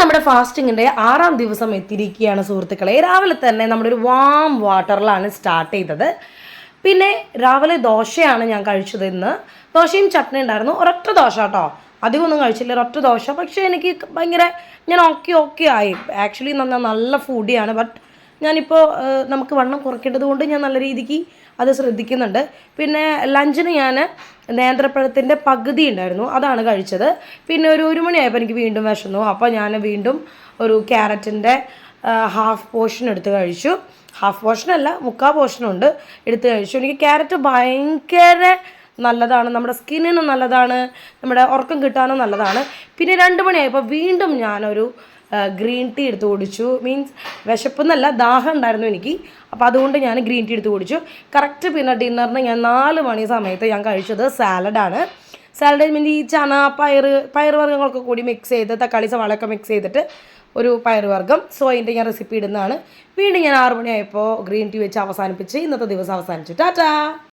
നമ്മുടെ ഫാസ്റ്റിങ്ങിൻ്റെ 6ാം ദിവസം എത്തിയിരിക്കുകയാണ് സുഹൃത്തുക്കളെ. രാവിലെ തന്നെ നമ്മുടെ ഒരു വാം വാട്ടറിലാണ് സ്റ്റാർട്ട് ചെയ്തത്. പിന്നെ രാവിലെ ദോശയാണ് ഞാൻ കഴിച്ചത്. ഇന്ന് ദോശയും ചട്നി ഉണ്ടായിരുന്നു. ഒരൊറ്റ ദോശ കേട്ടോ, അധികമൊന്നും കഴിച്ചില്ല, ഒരൊറ്റ ദോശ. പക്ഷേ എനിക്ക് ഭയങ്കര ഞാൻ ഓക്കെ ആയി. ആക്ച്വലി നല്ല ഫുഡിയാണ്. ബട്ട് ഞാനിപ്പോൾ നമുക്ക് വണ്ണം കുറയ്ക്കേണ്ടത് കൊണ്ട് ഞാൻ നല്ല രീതിക്ക് അത് ശ്രദ്ധിക്കുന്നുണ്ട്. പിന്നെ ലഞ്ചിന് ഞാൻ നേന്ത്രപ്പഴത്തിൻ്റെ പകുതി ഉണ്ടായിരുന്നു, അതാണ് കഴിച്ചത്. പിന്നെ ഒരു മണിയായപ്പോൾ എനിക്ക് വീണ്ടും വിശന്നു. അപ്പോൾ ഞാൻ വീണ്ടും ഒരു ക്യാരറ്റിൻ്റെ ഹാഫ് പോർഷൻ എടുത്ത് കഴിച്ചു. ഹാഫ് പോർഷനല്ല, 3/4 പോർഷനുണ്ട് എടുത്ത് കഴിച്ചു. എനിക്ക് ക്യാരറ്റ് ഭയങ്കര നല്ലതാണ്, നമ്മുടെ സ്കിന്നിനും നല്ലതാണ്, നമ്മുടെ ഉറക്കം കിട്ടാനും നല്ലതാണ്. പിന്നെ 2 മണിയായപ്പോൾ വീണ്ടും ഞാനൊരു ഗ്രീൻ ടീ എടുത്ത് കുടിച്ചു. മീൻസ് വിശപ്പെന്നല്ല, ദാഹം ഉണ്ടായിരുന്നു എനിക്ക്. അപ്പോൾ അതുകൊണ്ട് ഞാൻ ഗ്രീൻ ടീ എടുത്ത് കുടിച്ചു. കറക്റ്റ് പിന്നെ ഡിന്നറിന് ഞാൻ 4 മണി സമയത്ത് ഞാൻ കഴിച്ചത് സാലഡാണ്. സാലഡ് മീൻസ് ഈ ചന പയർ വർഗ്ഗങ്ങളൊക്കെ കൂടി മിക്സ് ചെയ്ത്, തക്കാളി സവാളയൊക്കെ മിക്സ് ചെയ്തിട്ട് ഒരു പയറുവർഗ്ഗം. സോ അതിൻ്റെ ഞാൻ റെസിപ്പി ഇടുന്നതാണ്. വീണ്ടും ഞാൻ 6 മണിയായപ്പോൾ ഗ്രീൻ ടീ വെച്ച് അവസാനിപ്പിച്ച് ഇന്നത്തെ ദിവസം അവസാനിച്ചു. ടാറ്റാ.